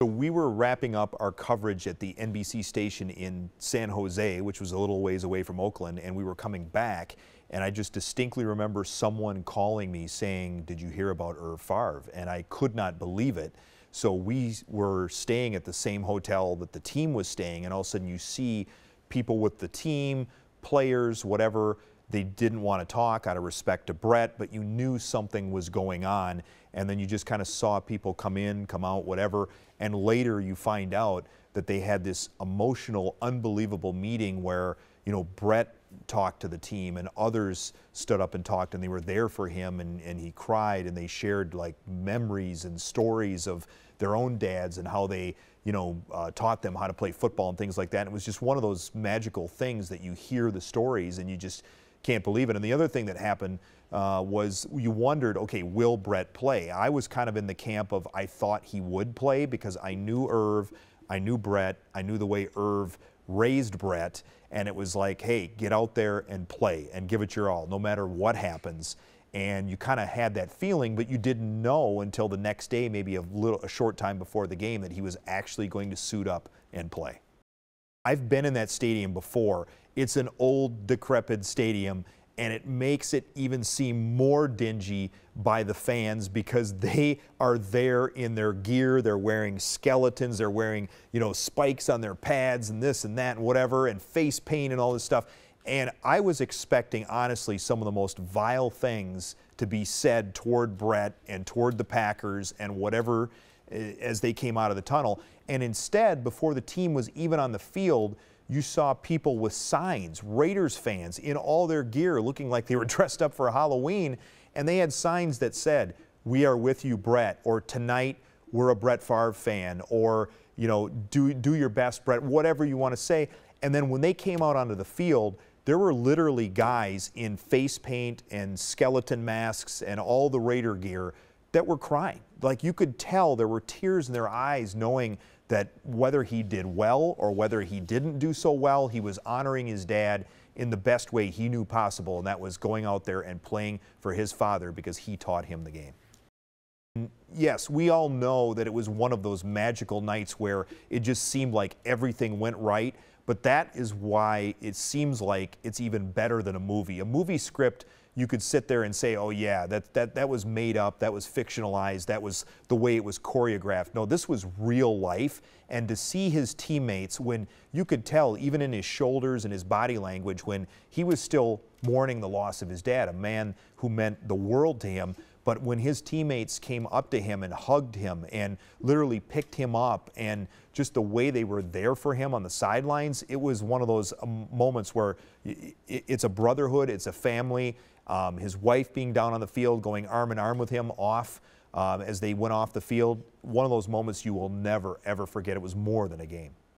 So we were wrapping up our coverage at the NBC station in San Jose, which was a little ways away from Oakland, and we were coming back, and I just distinctly remember someone calling me saying, "Did you hear about Brett Favre?" And I could not believe it. So we were staying at the same hotel that the team was staying, and all of a sudden you see people with the team, players, whatever. They didn't want to talk out of respect to Brett, but you knew something was going on, and then you just kind of saw people come in, come out, whatever, and later you find out that they had this emotional, unbelievable meeting where, you know, Brett talked to the team and others stood up and talked, and they were there for him, and he cried, and they shared like memories and stories of their own dads and how they, you know, taught them how to play football and things like that. And it was just one of those magical things that you hear the stories and you just can't believe it. And the other thing that happened was you wondered, okay, will Brett play? I was kind of in the camp of I thought he would play because I knew Irv, I knew Brett, I knew the way Irv raised Brett, and it was like, hey, get out there and play and give it your all, no matter what happens. And you kind of had that feeling, but you didn't know until the next day, maybe a short time before the game, that he was actually going to suit up and play. I've been in that stadium before. It's an old, decrepit stadium, and it makes it even seem more dingy by the fans because they are there in their gear. They're wearing skeletons. They're wearing, you know, spikes on their pads and this and that and whatever, and face paint and all this stuff. And I was expecting, honestly, some of the most vile things to be said toward Brett and toward the Packers and whatever as they came out of the tunnel. And instead, before the team was even on the field, you saw people with signs, Raiders fans in all their gear looking like they were dressed up for Halloween, and they had signs that said, "We are with you, Brett," or "Tonight we're a Brett Favre fan," or, you know, do your best, Brett, whatever you want to say. And then when they came out onto the field, there were literally guys in face paint and skeleton masks and all the Raider gear that were crying. Like, you could tell there were tears in their eyes knowing that whether he did well or whether he didn't do so well, he was honoring his dad in the best way he knew possible, and that was going out there and playing for his father because he taught him the game. Yes, we all know that it was one of those magical nights where it just seemed like everything went right, but that is why it seems like it's even better than a movie. A movie script, you could sit there and say, oh yeah, that was made up, that was fictionalized, that was the way it was choreographed. No, this was real life, and to see his teammates, when you could tell, even in his shoulders and his body language, when he was still mourning the loss of his dad, a man who meant the world to him, but when his teammates came up to him and hugged him and literally picked him up, and just the way they were there for him on the sidelines, it was one of those moments where it's a brotherhood, it's a family. His wife being down on the field, going arm in arm with him off as they went off the field, one of those moments you will never, ever forget. It was more than a game.